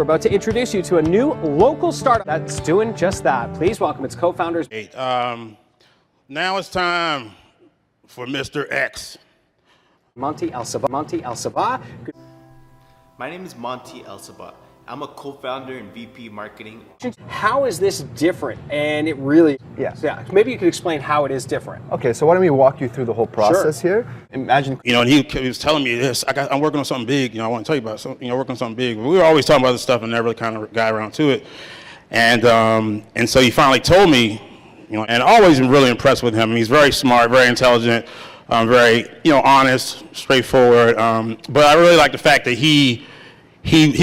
about to introduce you to a new local startup that's doing just that. Please welcome its co-founders. Now it's time for Mr. X. Monty El Sabah. My name is Monty El Sabah. I'm a co-founder and VP marketing. How is this different? And it really, yes. Yeah. Maybe you could explain how it is different. Okay, so why don't we walk you through the whole process here? Imagine, and he was telling me this. I'm working on something big. I want to tell you about something. Working on something big. We were always talking about this stuff and never really kind of got around to it. And so he finally told me, and always been really impressed with him. He's very smart, very intelligent, very honest, straightforward. But I really like the fact that he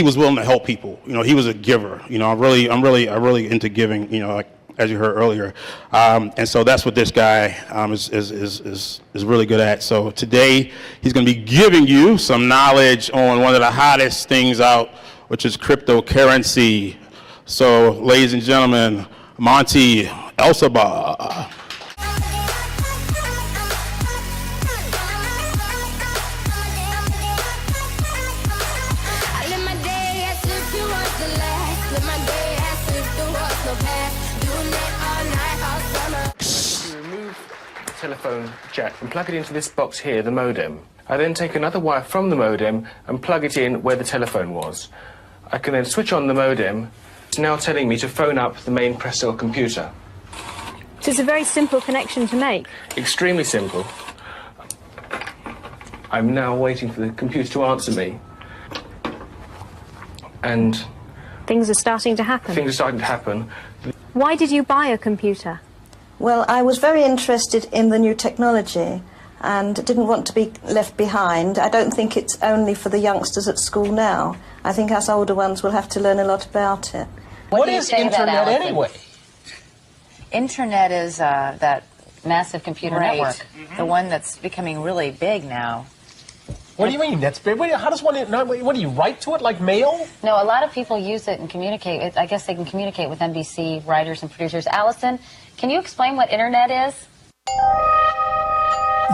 was willing to help people. He was a giver. I'm really into giving. Like as you heard earlier, and so that's what this guy is really good at. So today he's going to be giving you some knowledge on one of the hottest things out, which is cryptocurrency. So, ladies and gentlemen, Monty El Sabah. Telephone jack and plug it into this box here, the modem. I then take another wire from the modem and plug it in where the telephone was. I can then switch on the modem. It's now telling me to phone up the main Prestel computer. So it's a very simple connection to make. Extremely simple. I'm now waiting for the computer to answer me. And things are starting to happen. Things are starting to happen. Why did you buy a computer? Well, I was very interested in the new technology and didn't want to be left behind. I don't think it's only for the youngsters at school now. I think us older ones will have to learn a lot about it. What is Internet anyway? Internet is that massive computer network, the one that's becoming really big now. What do you mean? That's big. How does one? What do you write to it like mail? No, a lot of people use it and communicate. I guess they can communicate with NBC writers and producers. Allison, can you explain what Internet is?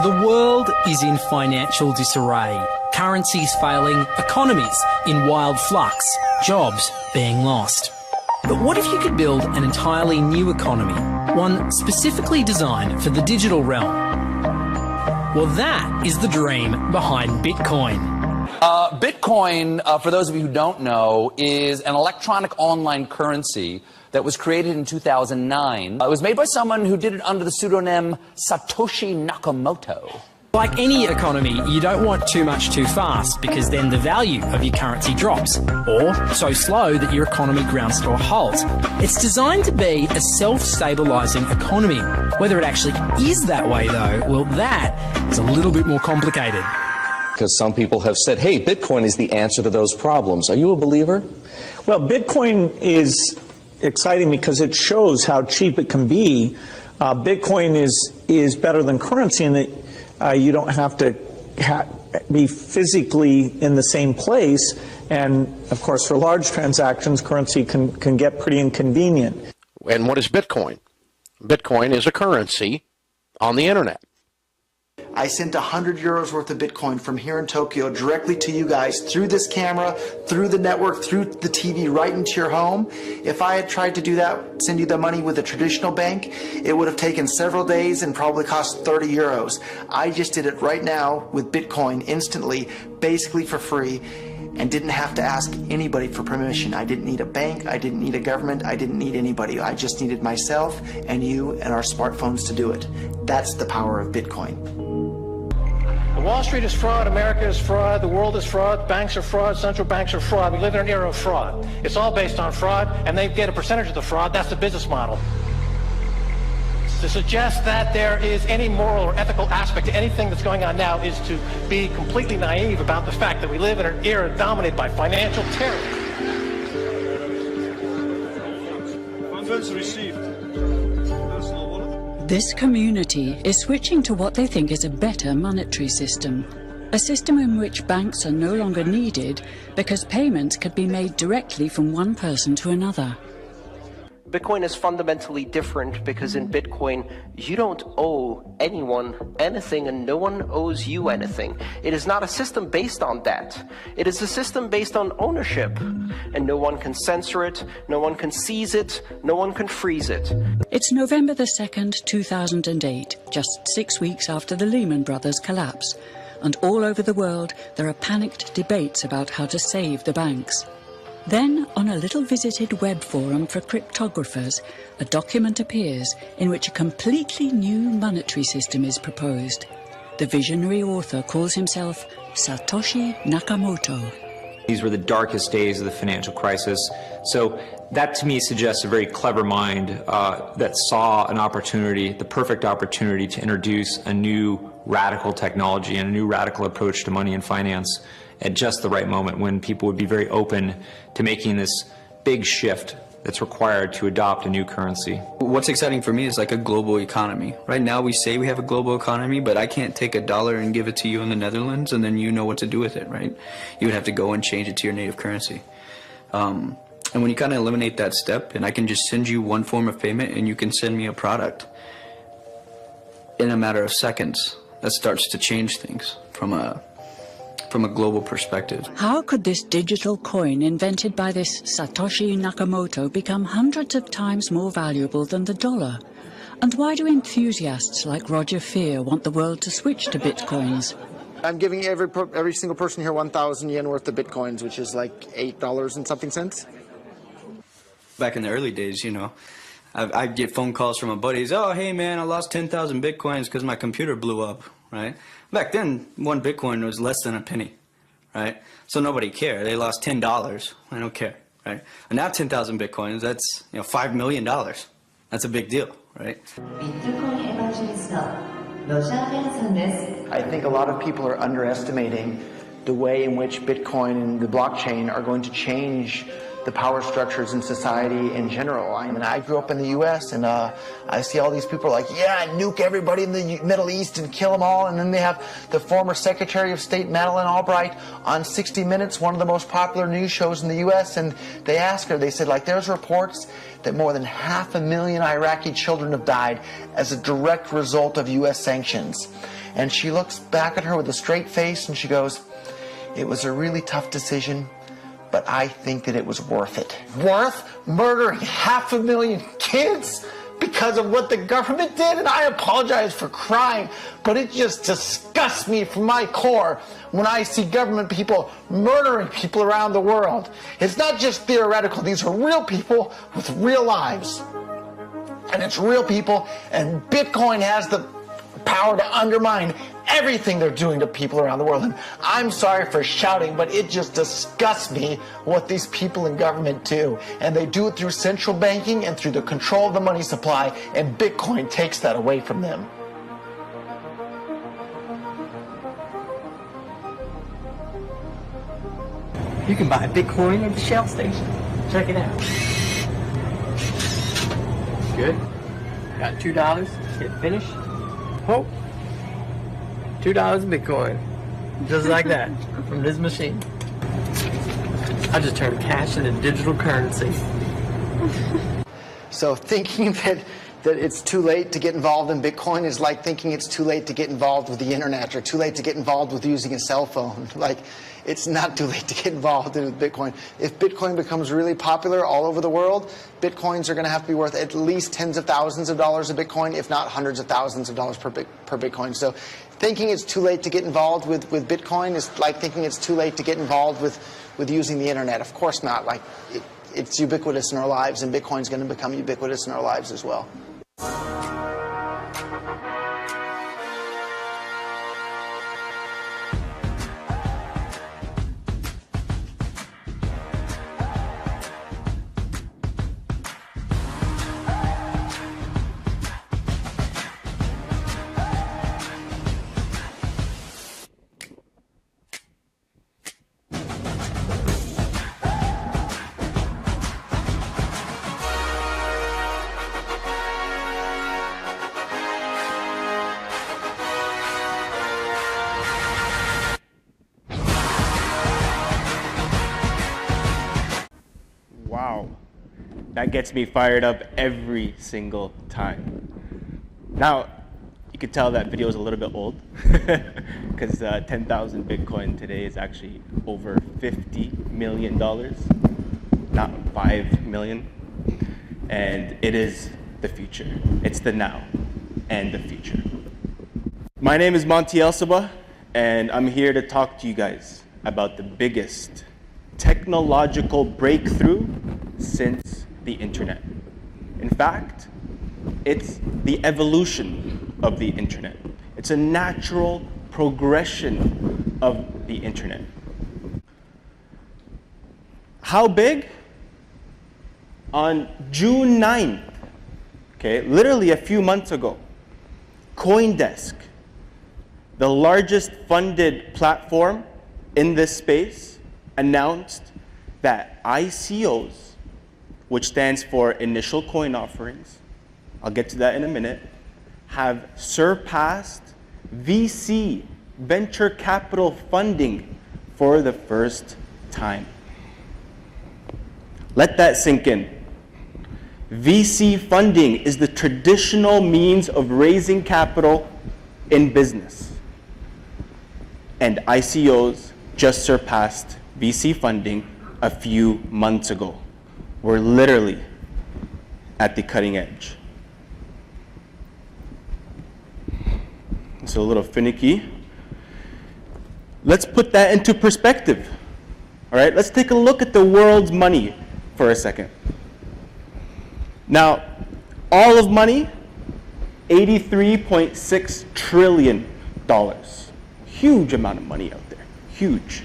The world is in financial disarray. Currencies failing, economies in wild flux, jobs being lost. But what if you could build an entirely new economy, one specifically designed for the digital realm? Well, that is the dream behind Bitcoin. Bitcoin, for those of you who don't know, is an electronic online currency that was created in 2009. It was made by someone who did it under the pseudonym Satoshi Nakamoto. Like any economy, you don't want too much too fast because then the value of your currency drops, or so slow that your economy grounds to a halt. It's designed to be a self-stabilizing economy. Whether it actually is that way, though, well, that is a little bit more complicated. Because some people have said, hey, Bitcoin is the answer to those problems. Are you a believer? Well, Bitcoin is exciting because it shows how cheap it can be. Bitcoin is better than currency in that you don't have to be physically in the same place. And, of course, for large transactions, currency can get pretty inconvenient. And what is Bitcoin? Bitcoin is a currency on the Internet. I sent 100 euros worth of Bitcoin from here in Tokyo directly to you guys through this camera, through the network, through the TV, right into your home. If I had tried to do that, send you the money with a traditional bank, it would have taken several days and probably cost 30 euros. I just did it right now with Bitcoin instantly, basically for free, and didn't have to ask anybody for permission. I didn't need a bank, I didn't need a government, I didn't need anybody. I just needed myself and you and our smartphones to do it. That's the power of Bitcoin. Wall Street is fraud, America is fraud, the world is fraud, banks are fraud, central banks are fraud. We live in an era of fraud. It's all based on fraud, and they get a percentage of the fraud. That's the business model. To suggest that there is any moral or ethical aspect to anything that's going on now is to be completely naive about the fact that we live in an era dominated by financial terror. Funds received. This community is switching to what they think is a better monetary system. A system in which banks are no longer needed because payments could be made directly from one person to another. Bitcoin is fundamentally different because in Bitcoin, you don't owe anyone anything and no one owes you anything. It is not a system based on debt. It is a system based on ownership. And no one can censor it, no one can seize it, no one can freeze it. It's November the 2nd, 2008, just 6 weeks after the Lehman Brothers collapse. And all over the world, there are panicked debates about how to save the banks. Then, on a little visited web forum for cryptographers, a document appears in which a completely new monetary system is proposed. The visionary author calls himself Satoshi Nakamoto. These were the darkest days of the financial crisis. So that to me suggests a very clever mind that saw an opportunity, the perfect opportunity to introduce a new radical technology and a new radical approach to money and finance at just the right moment when people would be very open to making this big shift that's required to adopt a new currency. What's exciting for me is like a global economy. Right now we say we have a global economy, but I can't take $1 and give it to you in the Netherlands and then you know what to do with it, right? You would have to go and change it to your native currency. And when you kind of eliminate that step, and I can just send you one form of payment and you can send me a product in a matter of seconds, that starts to change things from a global perspective. How could this digital coin invented by this Satoshi Nakamoto become hundreds of times more valuable than the dollar? And why do enthusiasts like Roger Fear want the world to switch to bitcoins? I'm giving every single person here 1,000 yen worth of bitcoins, which is like $8 and something cents. Back in the early days, you know, I'd get phone calls from my buddies. Oh, hey man, I lost 10,000 bitcoins because my computer blew up, right? Back then, one bitcoin was less than a penny, right? So nobody cared. They lost $10. I don't care, right? And now 10,000 bitcoins, that's, you know, $5 million. That's a big deal, right? I think a lot of people are underestimating the way in which Bitcoin and the blockchain are going to change the power structures in society in general. I mean, I grew up in the U.S. and I see all these people like, yeah, nuke everybody in the Middle East and kill them all. And then they have the former Secretary of State Madeleine Albright on 60 Minutes, one of the most popular news shows in the U.S. And they asked her, they said, like, there's reports that more than 500,000 Iraqi children have died as a direct result of U.S. sanctions. And she looks back at her with a straight face and she goes, it was a really tough decision, but I think that it was worth it. Worth murdering 500,000 kids because of what the government did? And I apologize for crying, but it just disgusts me from my core when I see government people murdering people around the world. It's not just theoretical. These are real people with real lives. And it's real people, and Bitcoin has the power to undermine everything they're doing to people around the world. And I'm sorry for shouting, but it just disgusts me what these people in government do. And they do it through central banking and through the control of the money supply, and Bitcoin takes that away from them. You can buy Bitcoin at the Shell station. Check it out. Good. Got $2. Hit finish. Oh. $2 Bitcoin. Just like that. From this machine. I just turned cash into digital currency. So thinking that it's too late to get involved in Bitcoin is like thinking it's too late to get involved with the internet or too late to get involved with using a cell phone. Like, it's not too late to get involved in Bitcoin. If Bitcoin becomes really popular all over the world, Bitcoins are going to have to be worth at least tens of thousands of dollars a Bitcoin, if not hundreds of thousands of dollars per Bitcoin. So thinking it's too late to get involved with Bitcoin is like thinking it's too late to get involved with using the internet. Of course not. Like, it's ubiquitous in our lives, and Bitcoin's going to become ubiquitous in our lives as well. That gets me fired up every single time. Now, you could tell that video is a little bit old because 10,000 Bitcoin today is actually over $50 million, not 5 million. And it is the future. It's the now and the future. My name is Monty Elsaba, and I'm here to talk to you guys about the biggest technological breakthrough since the internet. In fact, it's the evolution of the internet. It's a natural progression of the internet. How big? On June 9th, okay, literally a few months ago, CoinDesk, the largest funded platform in this space, announced that ICOs, which stands for initial coin offerings, I'll get to that in a minute, have surpassed VC, venture capital funding, for the first time. Let that sink in. VC funding is the traditional means of raising capital in business. And ICOs just surpassed VC funding a few months ago. We're literally at the cutting edge. It's a little finicky. Let's put that into perspective. All right, let's take a look at the world's money for a second. Now, all of money, $83.6 trillion. Huge amount of money out there, huge,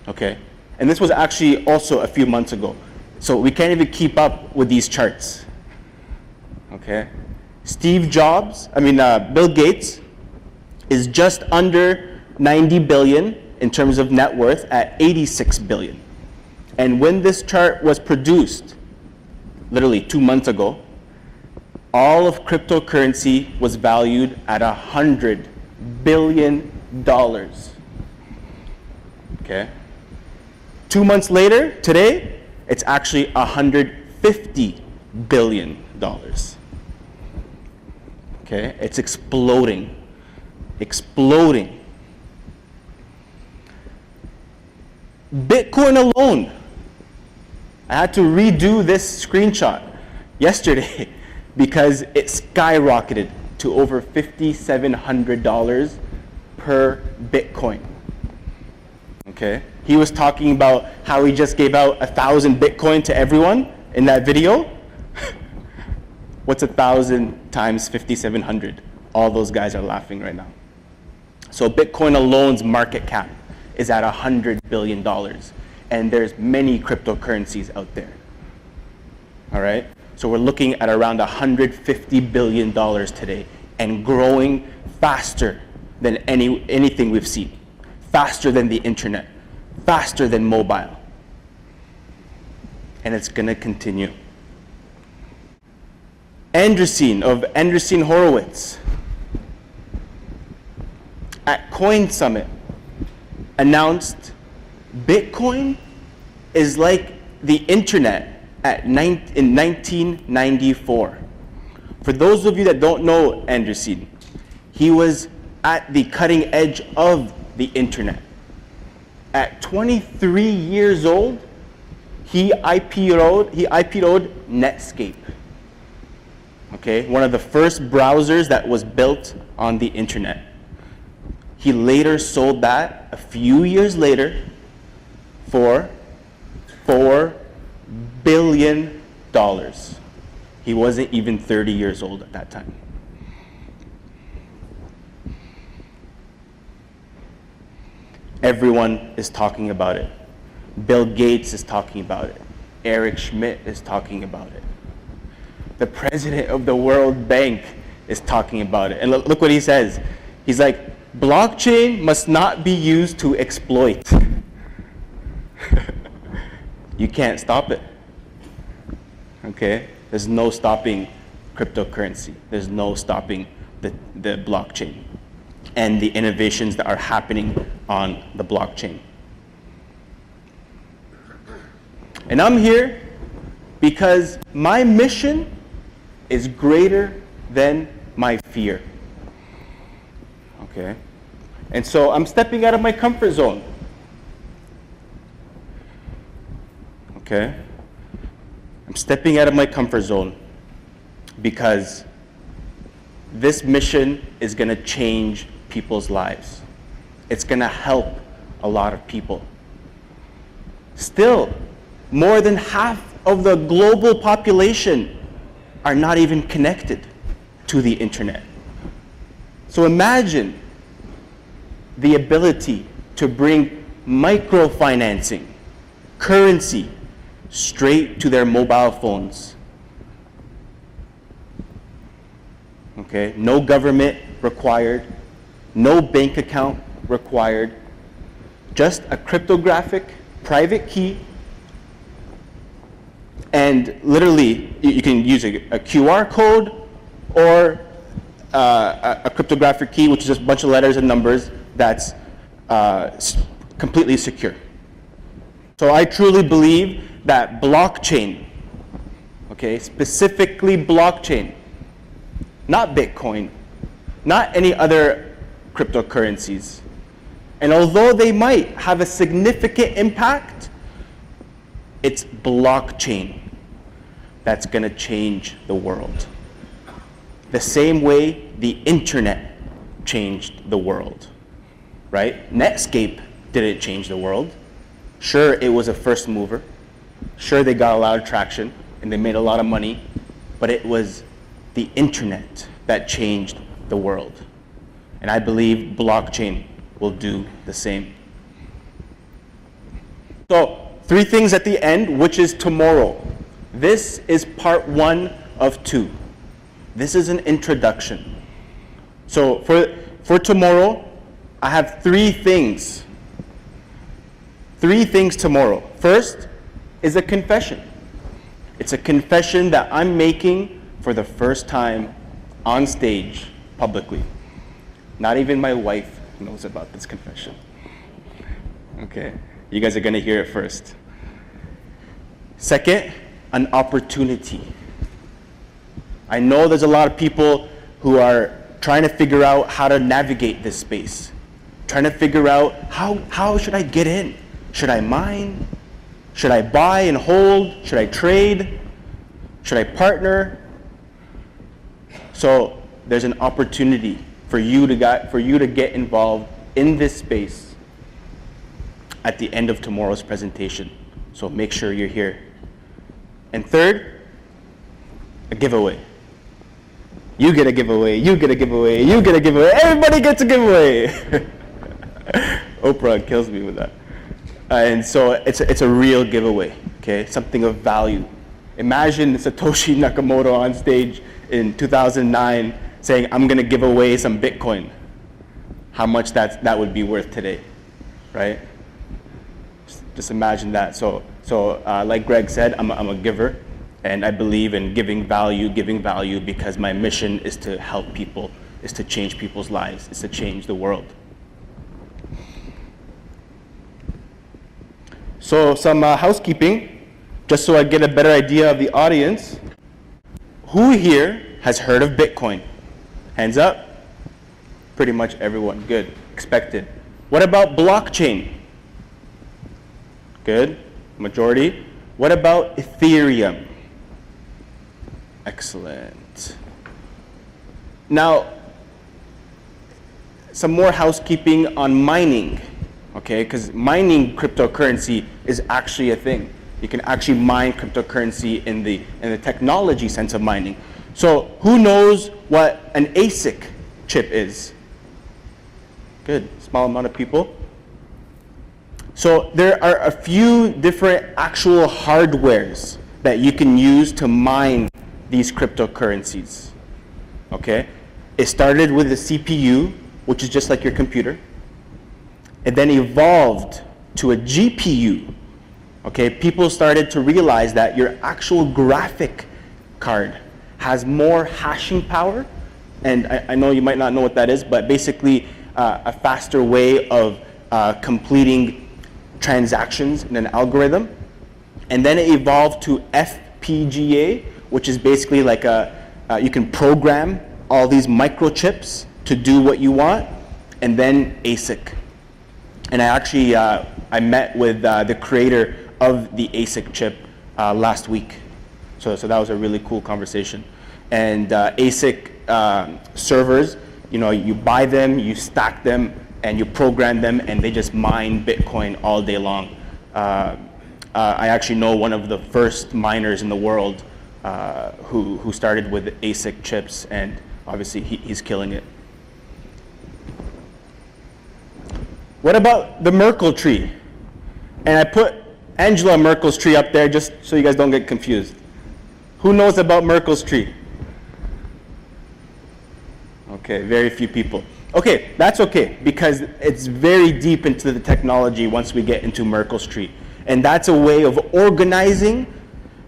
okay? And this was actually also a few months ago. So we can't even keep up with these charts, okay? Bill Gates is just under 90 billion in terms of net worth at 86 billion. And when this chart was produced, literally 2 months ago, all of cryptocurrency was valued at $100 billion. Okay? 2 months later, today, it's actually $150 billion. Okay? It's exploding. Exploding. Bitcoin alone, I had to redo this screenshot yesterday because it skyrocketed to over $5,700 per Bitcoin. Okay? He was talking about how he just gave out 1,000 Bitcoin to everyone in that video. What's 1,000 times 5,700? All those guys are laughing right now. So Bitcoin alone's market cap is at $100 billion. And there's many cryptocurrencies out there. All right? So we're looking at around $150 billion today and growing faster than anything we've seen. Faster than the internet. Faster than mobile. And it's going to continue. Andreessen of Andreessen Horowitz at Coin Summit announced Bitcoin is like the internet in 1994. For those of you that don't know Andreessen, he was at the cutting edge of the internet. At 23 years old, he IPO'd Netscape. Okay, one of the first browsers that was built on the internet. He later sold that a few years later for $4 billion. He wasn't even 30 years old at that time. Everyone is talking about it. Bill Gates is talking about it. Eric Schmidt is talking about it. The president of the World Bank is talking about it. And look what he says. He's like, blockchain must not be used to exploit. You can't stop it. Okay? There's no stopping cryptocurrency. There's no stopping the blockchain and the innovations that are happening on the blockchain. And I'm here because my mission is greater than my fear. Okay? And so I'm stepping out of my comfort zone. Okay? I'm stepping out of my comfort zone because this mission is going to change people's lives. It's going to help a lot of people. Still, more than half of the global population are not even connected to the internet. So imagine the ability to bring microfinancing, currency, straight to their mobile phones. Okay, no government required, no bank account required, just a cryptographic private key, and literally you can use a QR code or a cryptographic key, which is just a bunch of letters and numbers that's completely secure. So I truly believe that blockchain, okay, specifically blockchain, not Bitcoin, not any other cryptocurrencies. And although they might have a significant impact, it's blockchain that's going to change the world. The same way the internet changed the world, right? Netscape didn't change the world. Sure, it was a first mover. Sure, they got a lot of traction and they made a lot of money, but it was the internet that changed the world. And I believe blockchain will do the same. So, 3 things at the end, which is tomorrow. This is part 1 of 2. This is an introduction. So for tomorrow, I have 3 things. 3 things tomorrow. First is a confession. It's a confession that I'm making for the first time on stage publicly. Not even my wife knows about this confession. Okay, you guys are gonna hear it first. Second, an opportunity. I know there's a lot of people who are trying to figure out how to navigate this space, trying to figure out how should I get in? Should I mine? Should I buy and hold? Should I trade? Should I partner? So there's an opportunity for you to get involved in this space at the end of tomorrow's presentation. So make sure you're here. And third, a giveaway. You get a giveaway, you get a giveaway, you get a giveaway, everybody gets a giveaway. Oprah kills me with that. And so it's a real giveaway, okay? Something of value. Imagine Satoshi Nakamoto on stage in 2009 saying, I'm gonna give away some Bitcoin. How much that would be worth today, right? Just imagine that. So like Greg said, I'm a giver, and I believe in giving value because my mission is to help people, is to change people's lives, is to change the world. So some housekeeping, just so I get a better idea of the audience. Who here has heard of Bitcoin? Hands up. Pretty much everyone. Good. Expected. What about blockchain? Good. Majority. What about Ethereum? Excellent. Now, some more housekeeping on mining, okay? Because mining cryptocurrency is actually a thing. You can actually mine cryptocurrency in the technology sense of mining. So who knows what an ASIC chip is? Good, small amount of people. So there are a few different actual hardwares that you can use to mine these cryptocurrencies, okay? It started with a CPU, which is just like your computer. It then evolved to a GPU, okay? People started to realize that your actual graphic card has more hashing power, and I know you might not know what that is, but basically a faster way of completing transactions in an algorithm. And then it evolved to FPGA, which is basically like you can program all these microchips to do what you want, and then ASIC. And I actually, I met with the creator of the ASIC chip last week. So that was a really cool conversation. And ASIC servers, you buy them, you stack them, and you program them, and they just mine Bitcoin all day long. I actually know one of the first miners in the world who started with ASIC chips, and obviously he's killing it. What about the Merkle tree? And I put Angela Merkel's tree up there just so you guys don't get confused. Who knows about Merkel's tree? Okay, very few people. Okay, that's okay, because it's very deep into the technology once we get into Merkel's tree. And that's a way of organizing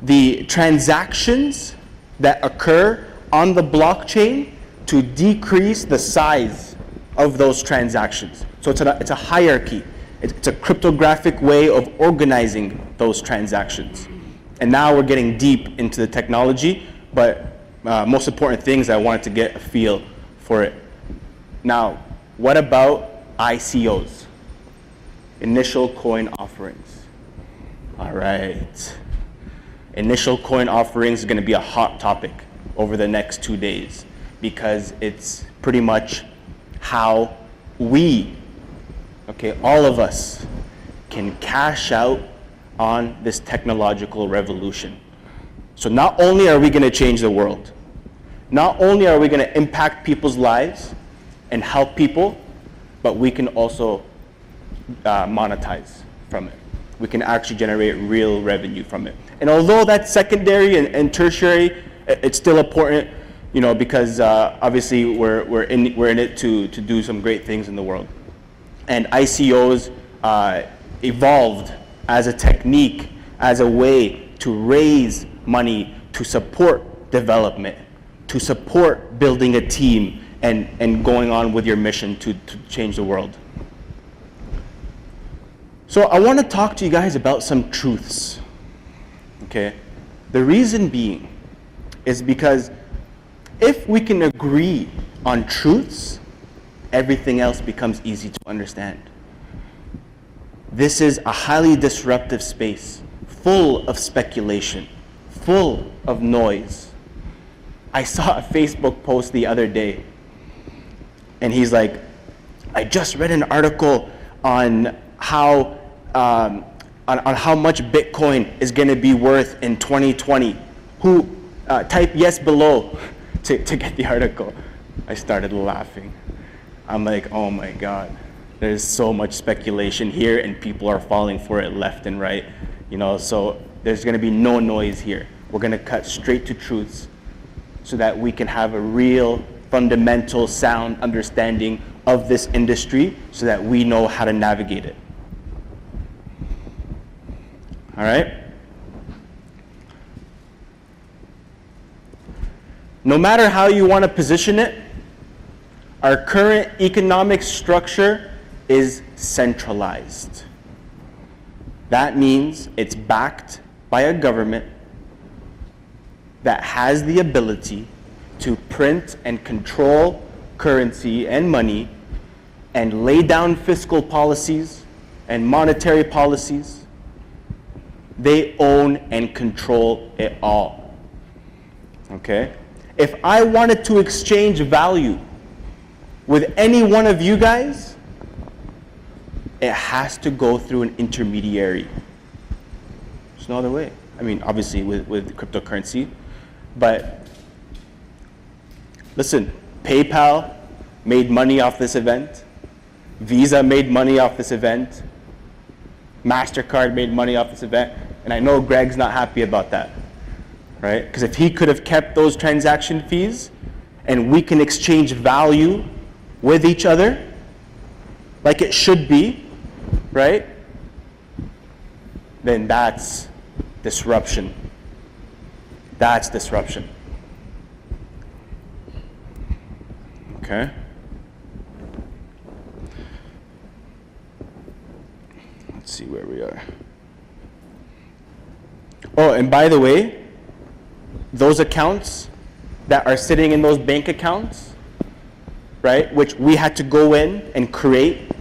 the transactions that occur on the blockchain to decrease the size of those transactions. So it's a hierarchy. It's a cryptographic way of organizing those transactions. And now we're getting deep into the technology, but most important things, I wanted to get a feel for it. Now, what about ICOs? Initial coin offerings. All right. Initial coin offerings is going to be a hot topic over the next 2 days, because it's pretty much how we, all of us, can cash out on this technological revolution. So not only are we going to change the world, not only are we going to impact people's lives and help people, but we can also monetize from it. We can actually generate real revenue from it. And although that's secondary and tertiary, it's still important, because obviously we're in it to do some great things in the world. And ICOs evolved as a technique, as a way to raise money to support development, to support building a team and going on with your mission to change the world. So I want to talk to you guys about some truths, okay? The reason being is because if we can agree on truths, everything else becomes easy to understand. This is a highly disruptive space, full of speculation, full of noise. I saw a Facebook post the other day, and he's like, I just read an article on how much Bitcoin is going to be worth in 2020. Who type yes below to get the article. I started laughing. I'm like, oh my God, there's so much speculation here, and people are falling for it left and right. So there's going to be no noise here. We're going to cut straight to truths so that we can have a real fundamental sound understanding of this industry so that we know how to navigate it. All right? No matter how you want to position it, our current economic structure is centralized. That means it's backed by a government that has the ability to print and control currency and money and lay down fiscal policies and monetary policies. They own and control it all. Okay? If I wanted to exchange value with any one of you guys, it has to go through an intermediary. There's no other way. I mean, obviously with cryptocurrency, but listen, PayPal made money off this event. Visa made money off this event. MasterCard made money off this event. And I know Greg's not happy about that, right? Because if he could have kept those transaction fees and we can exchange value with each other like it should be, right? Then that's disruption. That's disruption. Okay? Let's see where we are. Oh, and by the way, those accounts that are sitting in those bank accounts, right, which we had to go in and create,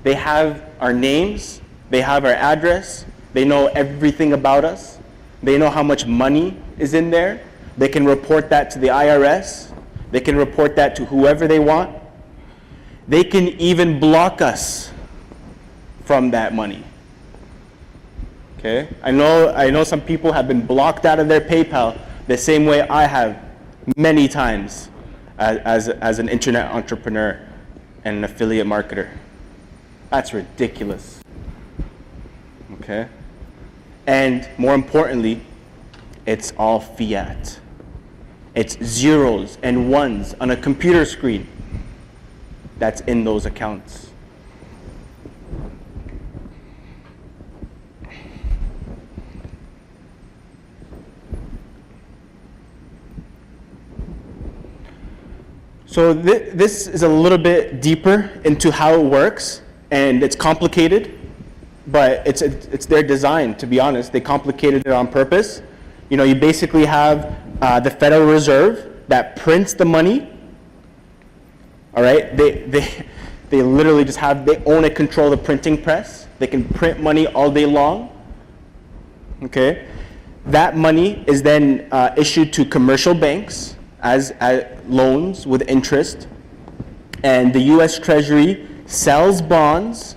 they have our names, they have our address, they know everything about us, they know how much money is in there, they can report that to the IRS, they can report that to whoever they want, they can even block us from that money. Okay? I know some people have been blocked out of their PayPal the same way I have many times as an internet entrepreneur and an affiliate marketer. That's ridiculous. Okay? And more importantly, it's all fiat. It's zeros and ones on a computer screen that's in those accounts. So this is a little bit deeper into how it works, and it's complicated, but it's their design, to be honest. They complicated it on purpose. You know, you basically have the Federal Reserve that prints the money. All right, they literally just they own and control the printing press. They can print money all day long. Okay, that money is then issued to commercial banks as loans with interest, and the U.S. Treasury sells bonds,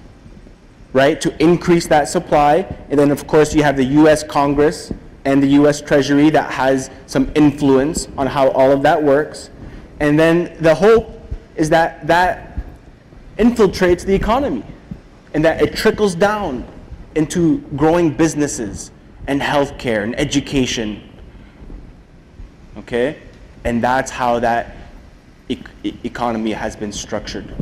right, to increase that supply. And then, of course, you have the U.S. Congress and the U.S. Treasury that has some influence on how all of that works. And then the hope is that that infiltrates the economy and that it trickles down into growing businesses and healthcare and education. Okay? And that's how that economy has been structured.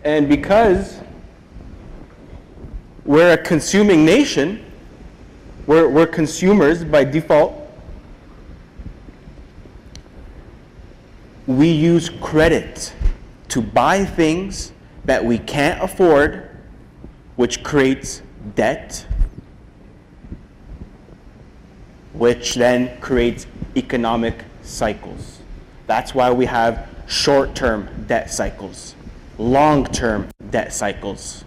And because we're a consuming nation, we're consumers by default, we use credit to buy things that we can't afford, which creates debt, which then creates economic cycles. That's why we have short-term debt cycles, long-term debt cycles.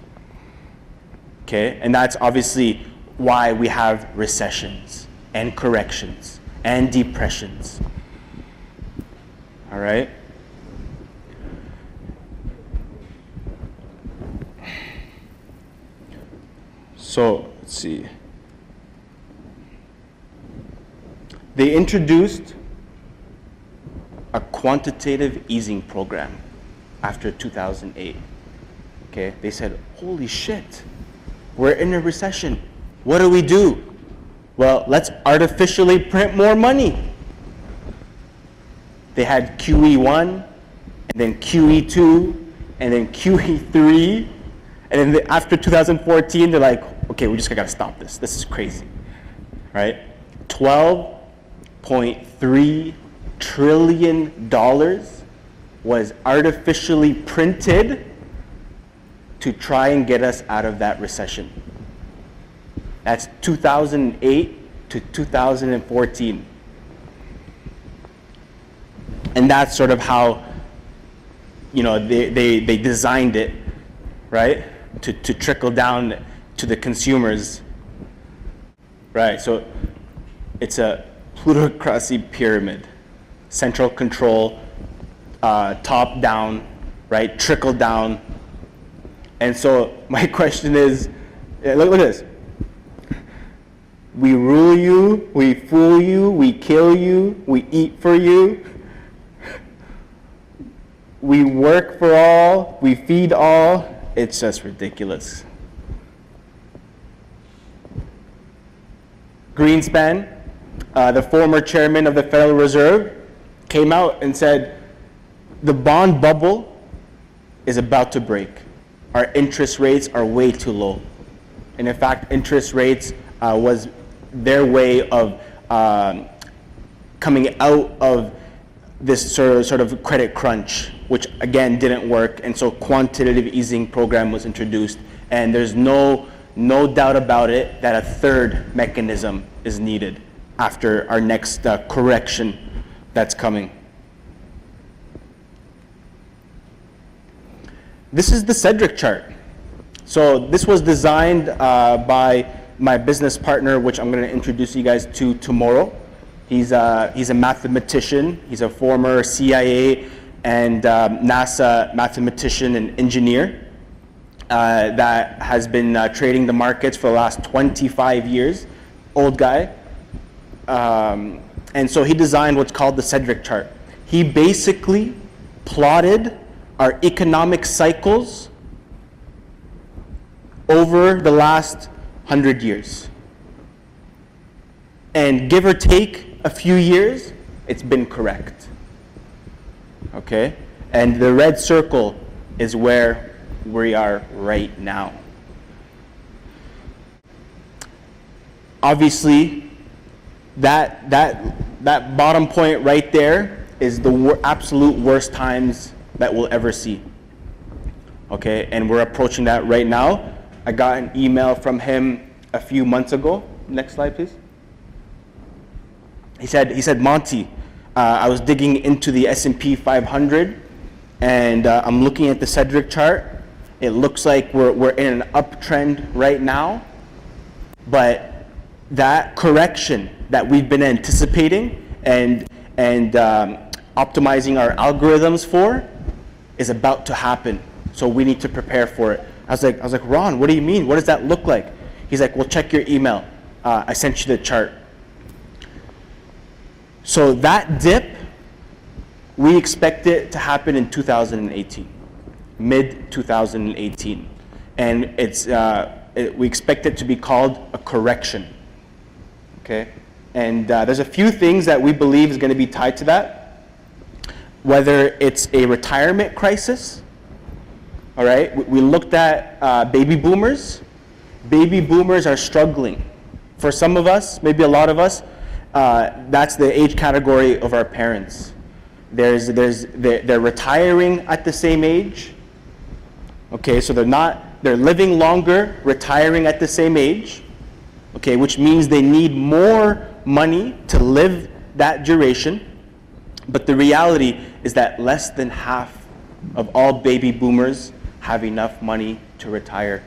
Okay, and that's obviously why we have recessions and corrections and depressions. All right? So, let's see. They introduced a quantitative easing program after 2008. Okay, they said, holy shit, we're in a recession. What do we do? Well, let's artificially print more money. They had QE1, and then QE2, and then QE3, and then after 2014, they're like, okay, we just gotta stop this. This is crazy, right? $12.3 trillion was artificially printed to try and get us out of that recession. That's 2008 to 2014. And that's sort of how, you know, they designed it, right? To trickle down to the consumers, right? So it's a plutocracy pyramid, central control, top down, right? Trickle down. And so my question is, look at this. We rule you, we fool you, we kill you, we eat for you. We work for all, we feed all. It's just ridiculous. Greenspan, the former chairman of the Federal Reserve, came out and said, the bond bubble is about to break. Our interest rates are way too low. And in fact, interest rates was their way of coming out of this sort of credit crunch, which again didn't work. And so quantitative easing program was introduced, And there's no doubt about it that a third mechanism is needed after our next correction that's coming. This is the Cedric chart. So this was designed by my business partner, which I'm going to introduce you guys to tomorrow. He's a mathematician. He's a former CIA and NASA mathematician and engineer that has been trading the markets for the last 25 years. Old guy. And so he designed what's called the Cedric chart. He basically plotted our economic cycles over the last 100 years. And give or take a few years, it's been correct. Okay? And the red circle is where we are right now. Obviously, that bottom point right there is the absolute worst times that we'll ever see. Okay? And we're approaching that right now. I got an email from him a few months ago. Next slide, please. He said, Monty, I was digging into the S&P 500, and I'm looking at the Cedric chart. It looks like we're in an uptrend right now, but that correction that we've been anticipating and optimizing our algorithms for is about to happen. So we need to prepare for it. I was like, Ron, what do you mean? What does that look like? He's like, well, check your email. I sent you the chart. So that dip, we expect it to happen in 2018, mid-2018. And we expect it to be called a correction. Okay? And there's a few things that we believe is going to be tied to that. Whether it's a retirement crisis, all right? We looked at baby boomers. Baby boomers are struggling. For some of us, maybe a lot of us, that's the age category of our parents. They're retiring at the same age. Okay, so they're living longer, retiring at the same age. Okay, which means they need more money to live that duration. But the reality is that less than half of all baby boomers have enough money to retire.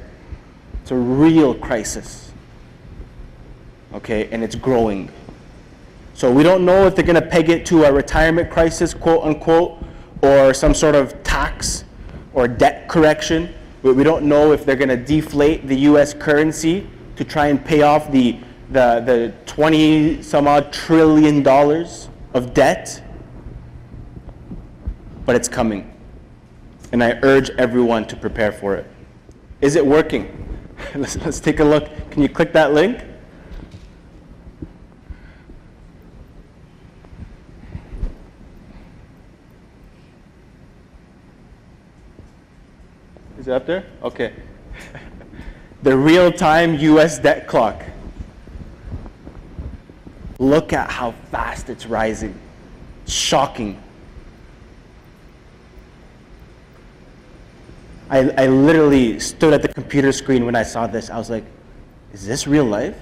It's a real crisis. Okay, and it's growing. So we don't know if they're going to peg it to a retirement crisis, quote unquote, or some sort of tax or debt correction. We don't know if they're going to deflate the U.S. currency to try and pay off the 20 some odd trillion dollars of debt. But it's coming. And I urge everyone to prepare for it. Is it working? Let's take a look. Can you click that link? Is it up there? Okay. The real-time U.S. debt clock. Look at how fast it's rising. Shocking. I literally stood at the computer screen when I saw this. I was like, is this real life?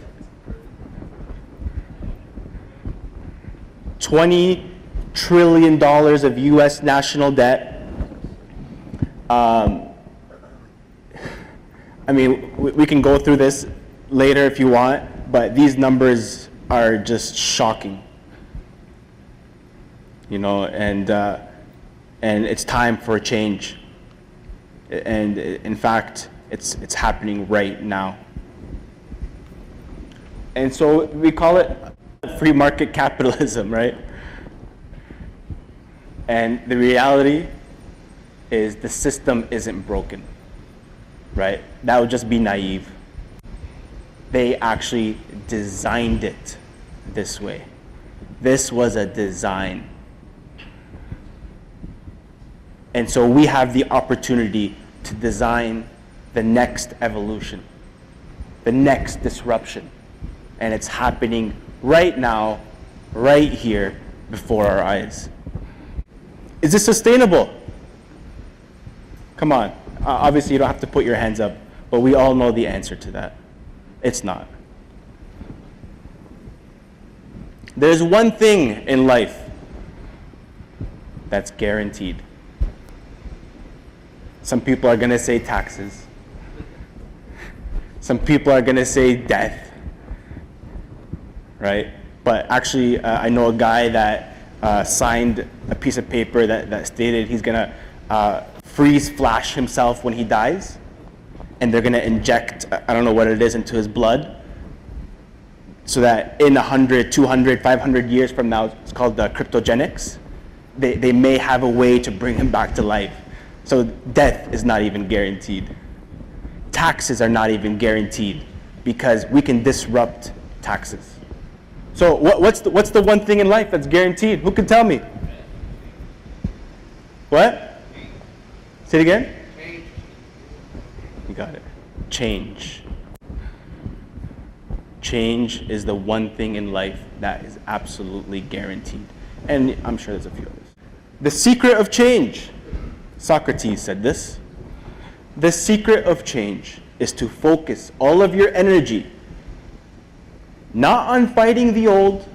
$20 trillion of U.S. national debt. I mean, we can go through this later if you want, but these numbers are just shocking. You know, and it's time for a change. And in fact, it's happening right now. And so we call it free market capitalism, right? And the reality is the system isn't broken, right? That would just be naive. They actually designed it this way. This was a design. And so we have the opportunity to design the next evolution, the next disruption. And it's happening right now, right here, before our eyes. Is this sustainable? Come on. Obviously, you don't have to put your hands up. But we all know the answer to that. It's not. There's one thing in life that's guaranteed. Some people are going to say taxes. Some people are going to say death, right? But actually, I know a guy that signed a piece of paper that stated he's going to freeze flash himself when he dies, and they're going to inject, I don't know what it is, into his blood, so that in 100, 200, 500 years from now, it's called cryptogenics, they may have a way to bring him back to life. So death is not even guaranteed. Taxes are not even guaranteed because we can disrupt taxes. So what's the one thing in life that's guaranteed? Who can tell me? What? Say it again? Change. You got it. Change. Change is the one thing in life that is absolutely guaranteed. And I'm sure there's a few others. The secret of change. Socrates said this. The secret of change is to focus all of your energy not on fighting the old,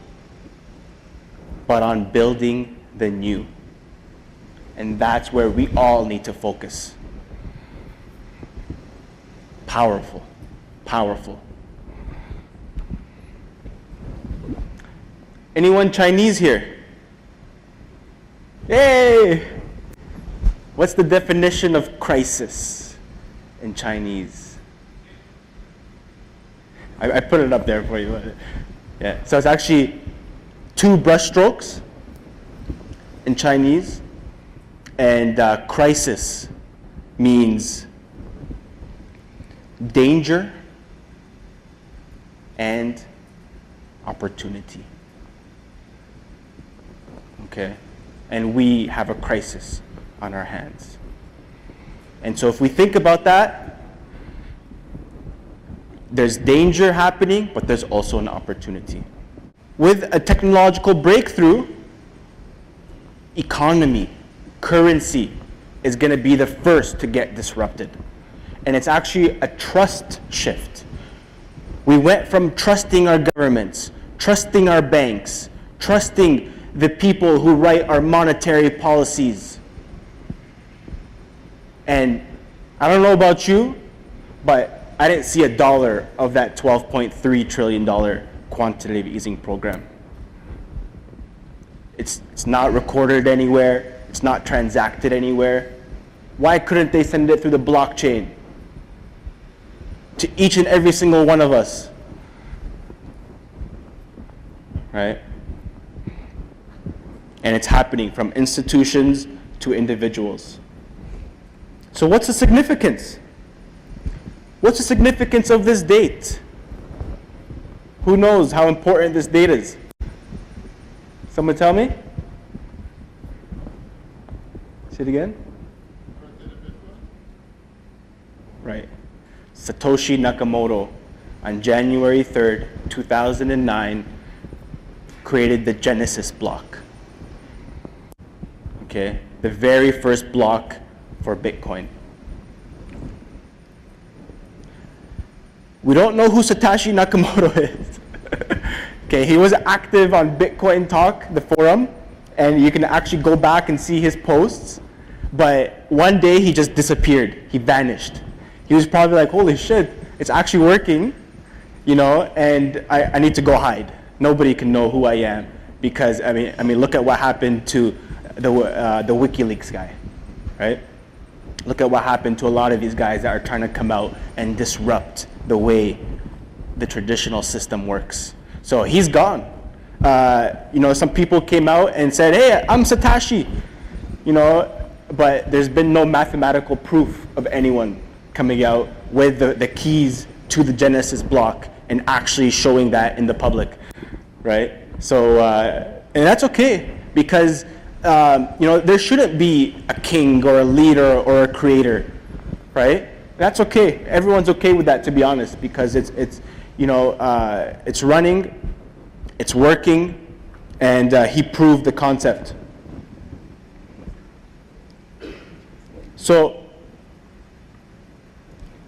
but on building the new. And that's where we all need to focus. Powerful. Powerful. Anyone Chinese here? Hey! What's the definition of crisis in Chinese? I put it up there for you. Yeah. So it's actually 2 brush strokes in Chinese, and crisis means danger and opportunity. Okay? And we have a crisis on our hands. And so if we think about that, there's danger happening, but there's also an opportunity. With a technological breakthrough, economy, currency is going to be the first to get disrupted. And it's actually a trust shift. We went from trusting our governments, trusting our banks, trusting the people who write our monetary policies. And I don't know about you, but I didn't see $1 of that $12.3 trillion quantitative easing program. It's not recorded anywhere. It's not transacted anywhere. Why couldn't they send it through the blockchain to each and every single one of us? Right? And it's happening from institutions to individuals. So what's the significance? What's the significance of this date? Who knows how important this date is? Someone tell me? Say it again? Right. Satoshi Nakamoto on January 3rd, 2009 created the Genesis block. Okay, the very first block for Bitcoin. We don't know who Satoshi Nakamoto is. Okay, he was active on Bitcoin Talk, the forum, and you can actually go back and see his posts. But one day he just disappeared. He vanished. He was probably like, holy shit, it's actually working, you know, and I need to go hide. Nobody can know who I am because, I mean, look at what happened to the WikiLeaks guy, right? Look at what happened to a lot of these guys that are trying to come out and disrupt the way the traditional system works. So he's gone. You know, some people came out and said, hey, I'm Satoshi, you know, but there's been no mathematical proof of anyone coming out with the keys to the Genesis block and actually showing that in the public, right? So, and that's okay because, you know, there shouldn't be a king or a leader or a creator, right? That's okay. Everyone's okay with that, to be honest, because it's you know, it's running, it's working, and he proved the concept. So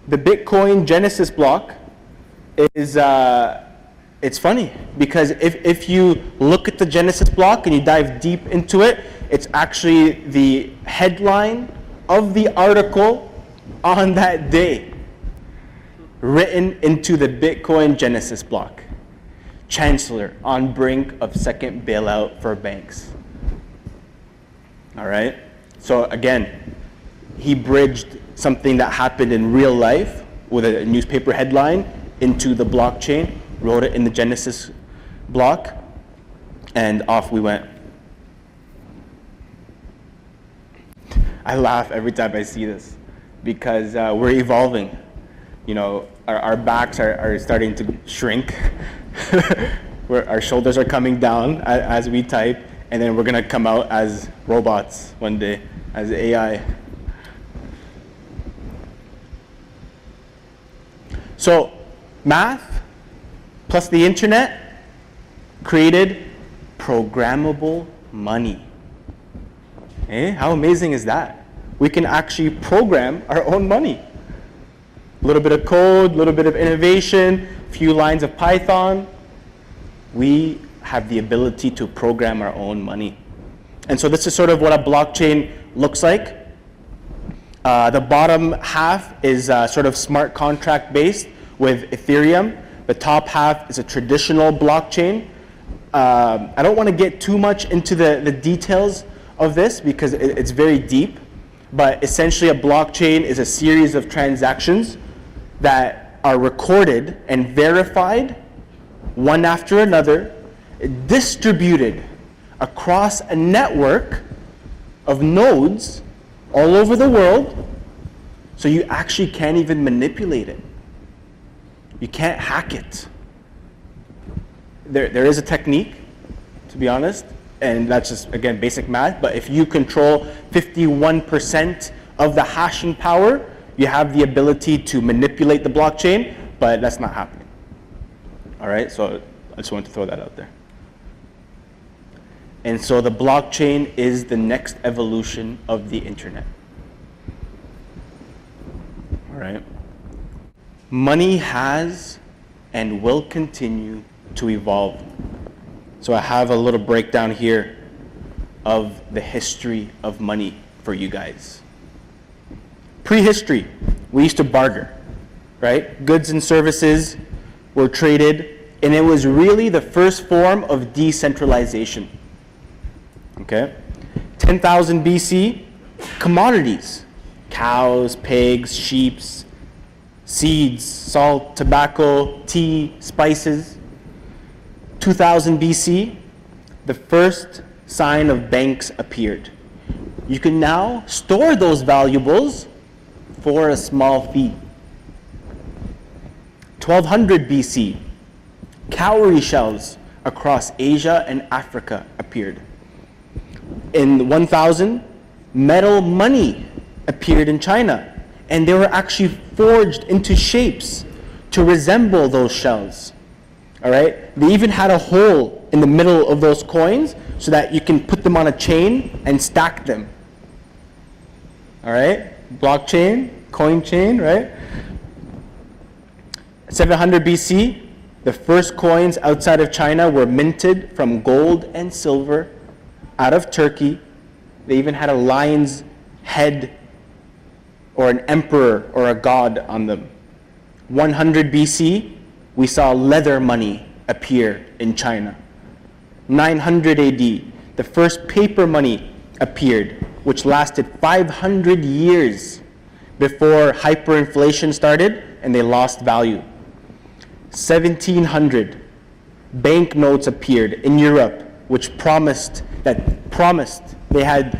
The Bitcoin Genesis block is, it's funny because if you look at the Genesis block and you dive deep into it, it's actually the headline of the article on that day, written into the Bitcoin Genesis block. Chancellor on brink of second bailout for banks. All right? So again, he bridged something that happened in real life with a newspaper headline into the blockchain, wrote it in the Genesis block, and off we went. I laugh every time I see this because we're evolving. You know, our backs are starting to shrink. Our shoulders are coming down as we type, and then we're gonna come out as robots one day, as AI. So math plus the internet created programmable money. How amazing is that? We can actually program our own money. A little bit of code, a little bit of innovation, a few lines of Python. We have the ability to program our own money. And so this is sort of what a blockchain looks like. The bottom half is sort of smart contract based with Ethereum. The top half is a traditional blockchain. I don't want to get too much into the details of this because it's very deep, but essentially a blockchain is a series of transactions that are recorded and verified one after another, distributed across a network of nodes all over the world, so you actually can't even manipulate it. You can't hack it. There is a technique, to be honest, and that's just, again, basic math, but if you control 51% of the hashing power, you have the ability to manipulate the blockchain, but that's not happening. All right, so I just wanted to throw that out there. And so the blockchain is the next evolution of the internet. All right. Money has and will continue to evolve. So I have a little breakdown here of the history of money for you guys. Prehistory, we used to barter, right? Goods and services were traded, and it was really the first form of decentralization. Okay? 10,000 BC, commodities, cows, pigs, sheep, seeds, salt, tobacco, tea, spices. 2000 BC, the first sign of banks appeared. You can now store those valuables for a small fee. 1200 BC, cowrie shells across Asia and Africa appeared. In 1000, metal money appeared in China, and they were actually forged into shapes to resemble those shells. All right? They even had a hole in the middle of those coins so that you can put them on a chain and stack them. All right? Blockchain, coin chain, right? 700 BC, the first coins outside of China were minted from gold and silver out of Turkey. They even had a lion's head or an emperor or a god on them. 100 BC, we saw leather money appear in China. 900 AD, the first paper money appeared, which lasted 500 years before hyperinflation started and they lost value. 1700, banknotes appeared in Europe, which promised they had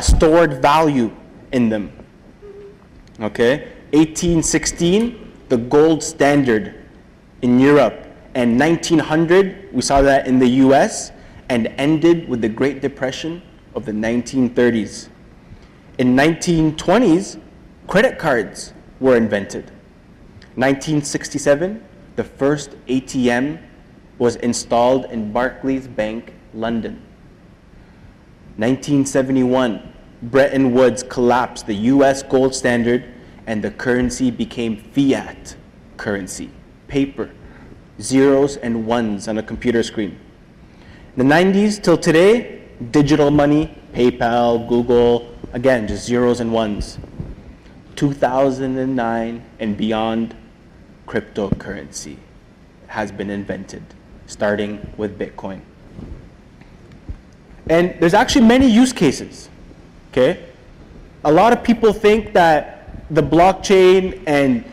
stored value in them. Okay, 1816, the gold standard in Europe, and 1900, we saw that in the US, and ended with the Great Depression of the 1930s. In 1920s, credit cards were invented. 1967, the first ATM was installed in Barclays Bank, London. 1971, Bretton Woods collapsed the US gold standard and the currency became fiat currency, paper, zeros and ones on a computer screen. In the 90s till today, digital money, PayPal, Google, again, just zeros and ones. 2009 and beyond, cryptocurrency has been invented, starting with Bitcoin. And there's actually many use cases, okay? A lot of people think that the blockchain and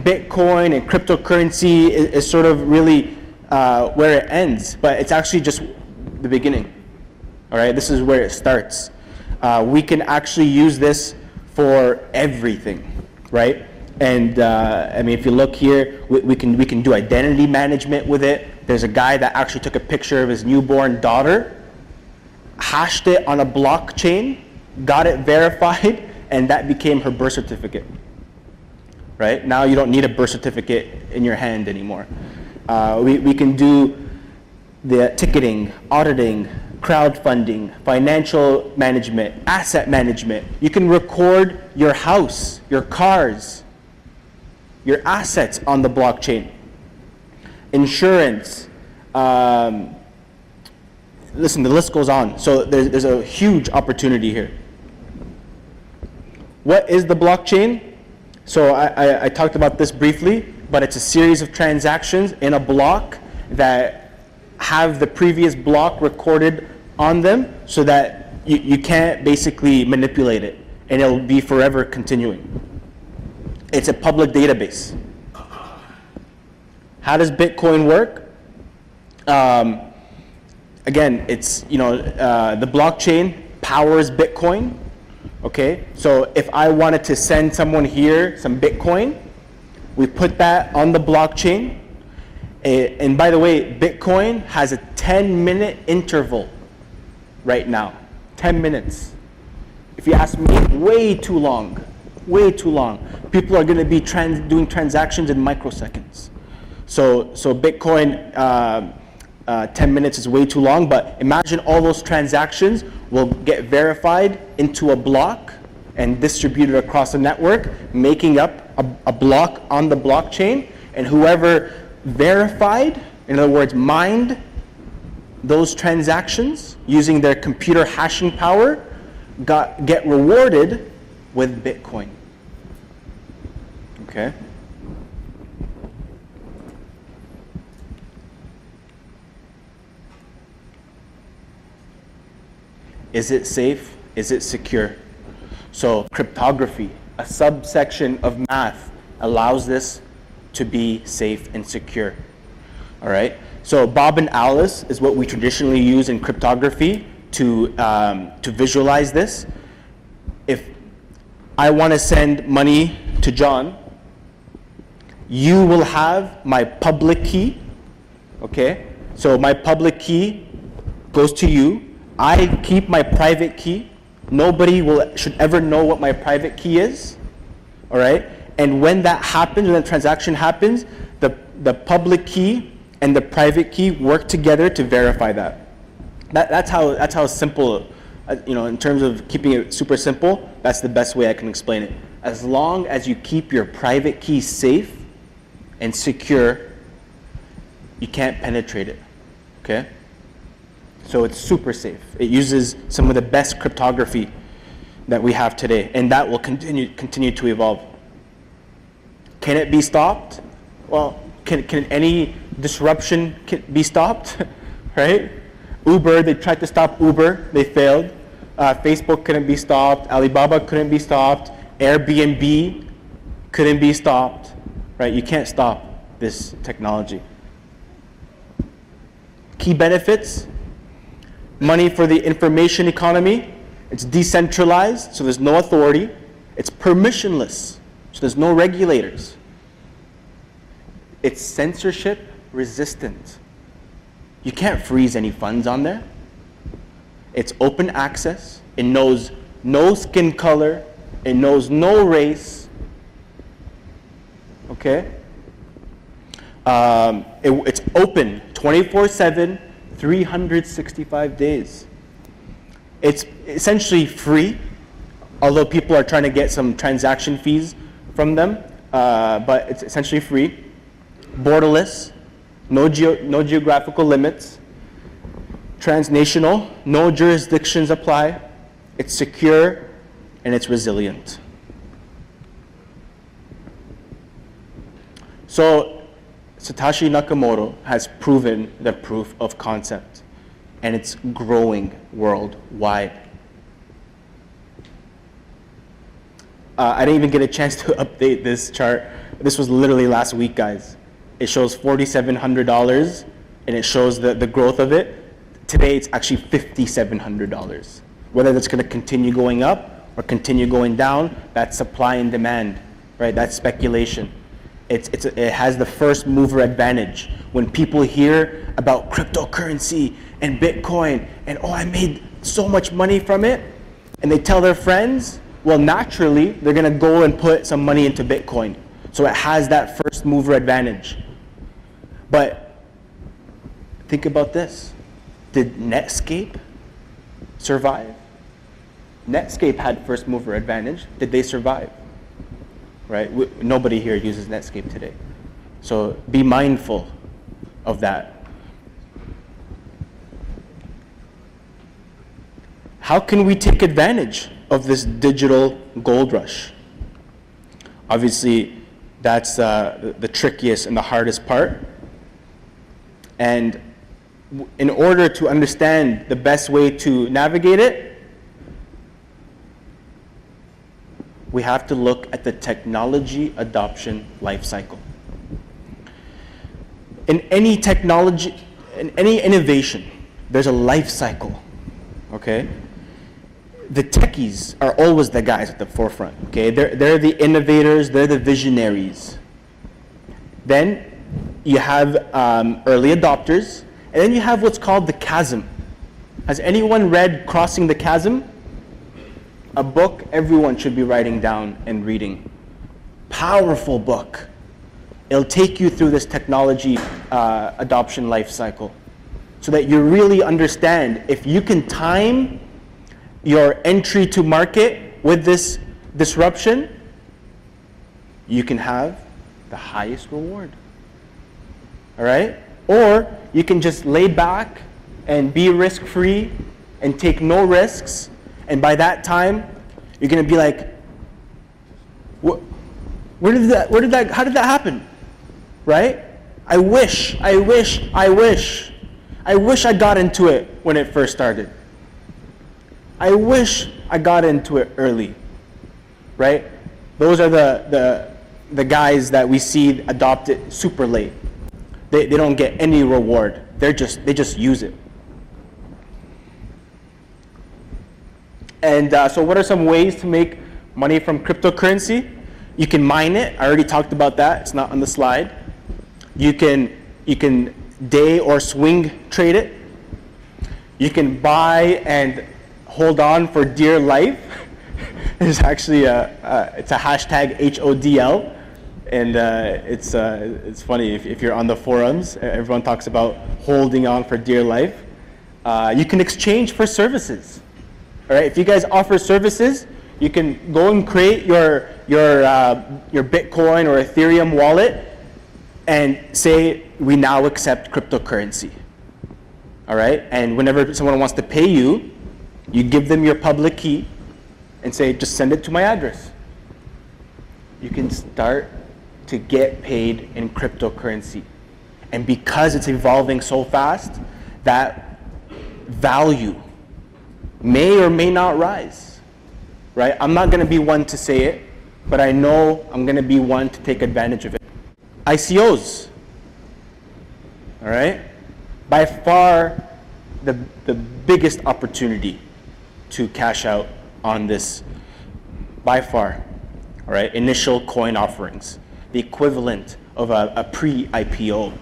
Bitcoin and cryptocurrency is sort of really where it ends, but it's actually just the beginning, all right? This is where it starts. We can actually use this for everything, right? And I mean, if you look here, we can do identity management with it. There's a guy that actually took a picture of his newborn daughter, hashed it on a blockchain, got it verified, and that became her birth certificate. Right? Now you don't need a birth certificate in your hand anymore. We can do the ticketing, auditing, crowdfunding, financial management, asset management. You can record your house, your cars, your assets on the blockchain. Insurance. Listen, the list goes on. So there's a huge opportunity here. What is the blockchain? So I talked about this briefly, but it's a series of transactions in a block that have the previous block recorded on them so that you can't basically manipulate it, and it'll be forever continuing. It's a public database. How does Bitcoin work? Again, it's, the blockchain powers Bitcoin. Okay, so if I wanted to send someone here some Bitcoin, we put that on the blockchain. And by the way, Bitcoin has a 10-minute interval right now. 10 minutes. If you ask me, way too long. Way too long. People are going to be doing transactions in microseconds. So Bitcoin, 10 minutes is way too long, but imagine all those transactions will get verified into a block and distributed across the network, making up a block on the blockchain, and whoever verified, in other words, mined those transactions using their computer hashing power, get rewarded with Bitcoin. Okay? Is it safe? Is it secure? So cryptography, a subsection of math, allows this to be safe and secure. All right? So Bob and Alice is what we traditionally use in cryptography to visualize this. If I want to send money to John, you will have my public key. Okay? So my public key goes to you. I keep my private key. Nobody should ever know what my private key is. All right? And when that happens, when the transaction happens, the public key and the private key work together to verify that. That's how simple, in terms of keeping it super simple, that's the best way I can explain it. As long as you keep your private key safe and secure, you can't penetrate it. Okay? So it's super safe. It uses some of the best cryptography that we have today, and that will continue to evolve. Can it be stopped? Well, can any disruption be stopped? Right? Uber, they tried to stop Uber, they failed. Facebook couldn't be stopped. Alibaba couldn't be stopped. Airbnb couldn't be stopped. Right? You can't stop this technology. Key benefits. Money for the information economy. It's decentralized, so there's no authority. It's permissionless, so there's no regulators. It's censorship resistant. You can't freeze any funds on there. It's open access. It knows no skin color. It knows no race. Okay? It's open 24/7. 365 days. It's essentially free, although people are trying to get some transaction fees from them, but it's essentially free. Borderless, no geographical limits. Transnational, no jurisdictions apply. It's secure and it's resilient. So Satoshi Nakamoto has proven the proof of concept, and it's growing worldwide. I didn't even get a chance to update this chart. This was literally last week, guys. It shows $4,700, and it shows the growth of it. Today, it's actually $5,700. Whether that's going to continue going up or continue going down, that's supply and demand, right? That's speculation. It has the first mover advantage. When people hear about cryptocurrency and Bitcoin, and I made so much money from it, and they tell their friends, well, naturally, they're going to go and put some money into Bitcoin. So it has that first mover advantage. But think about this. Did Netscape survive? Netscape had first mover advantage. Did they survive? Right? Nobody here uses Netscape today. So be mindful of that. How can we take advantage of this digital gold rush? Obviously, that's the trickiest and the hardest part. And in order to understand the best way to navigate it, we have to look at the technology adoption life cycle. In any technology, in any innovation, there's a life cycle, okay? The techies are always the guys at the forefront, okay? They're the innovators, they're the visionaries. Then you have early adopters, and then you have what's called the chasm. Has anyone read Crossing the Chasm? A book everyone should be writing down and reading. Powerful book. It'll take you through this technology adoption life cycle so that you really understand if you can time your entry to market with this disruption, you can have the highest reward. All right? Or you can just lay back and be risk-free and take no risks, and by that time, you're going to be like, how did that happen? Right? I wish I got into it when it first started. I wish I got into it early, right? Those are the guys that we see adopt it super late. They don't get any reward. They just use it. And so what are some ways to make money from cryptocurrency? You can mine it. I already talked about that. It's not on the slide. You can day or swing trade it. You can buy and hold on for dear life. There's actually it's a hashtag HODL. And it's funny, if you're on the forums, everyone talks about holding on for dear life. You can exchange for services. All right, if you guys offer services, you can go and create your Bitcoin or Ethereum wallet and say, we now accept cryptocurrency. All right, and whenever someone wants to pay you, you give them your public key and say, just send it to my address. You can start to get paid in cryptocurrency. And because it's evolving so fast, that value may or may not rise, right? I'm not going to be one to say it, but I know I'm going to be one to take advantage of it. ICOs, all right? By far the biggest opportunity to cash out on this, by far, all right? Initial coin offerings, the equivalent of a pre-IPO,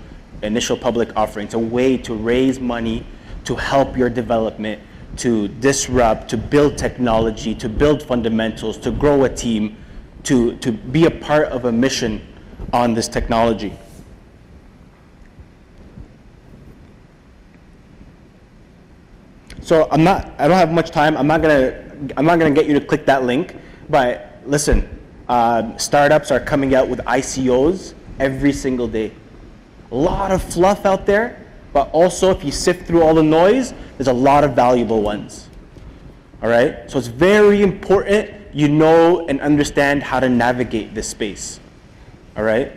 initial public offering. It's a way to raise money to help your development, to disrupt, to build technology, to build fundamentals, to grow a team, to be a part of a mission on this technology. So I don't have much time. I'm not gonna get you to click that link, but listen, Startups are coming out with ICOs every single day. A lot of fluff out there, but also if you sift through all the noise, there's a lot of valuable ones. All right? So it's very important you know and understand how to navigate this space. All right?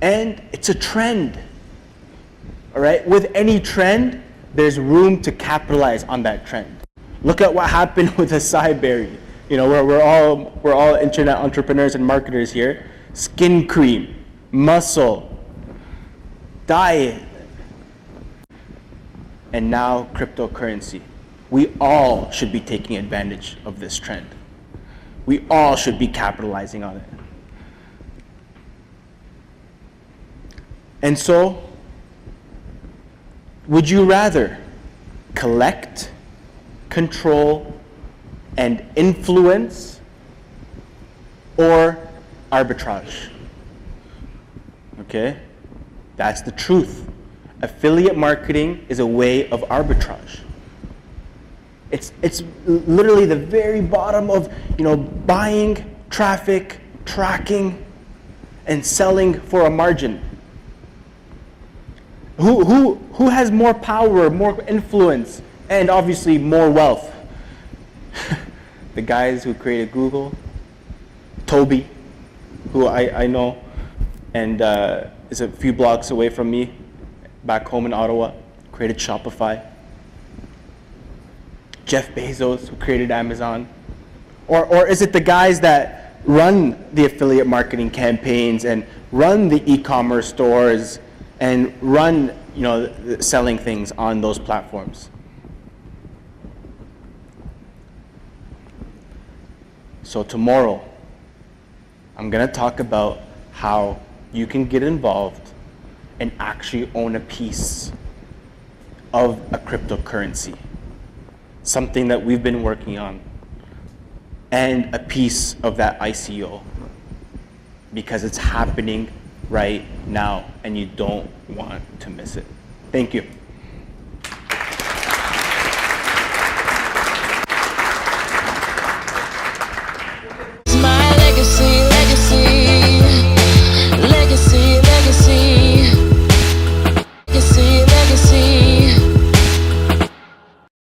And it's a trend. All right? With any trend, there's room to capitalize on that trend. Look at what happened with acai berry. You know, we're all internet entrepreneurs and marketers here. Skin cream, muscle, diet, and now cryptocurrency. We all should be taking advantage of this trend. We all should be capitalizing on it. And so, would you rather collect, control, and influence, or arbitrage? Okay? That's the truth. Affiliate marketing is a way of arbitrage. It's literally the very bottom of, buying traffic, tracking, and selling for a margin. Who has more power, more influence, and obviously more wealth? The guys who created Google, Toby, who I know, and is a few blocks away from me, back home in Ottawa, created Shopify. Jeff Bezos, who created Amazon. Or is it the guys that run the affiliate marketing campaigns and run the e-commerce stores and run, selling things on those platforms? So tomorrow, I'm going to talk about how you can get involved and actually own a piece of a cryptocurrency, something that we've been working on, and a piece of that ICO, because it's happening right now and you don't want to miss it. Thank you.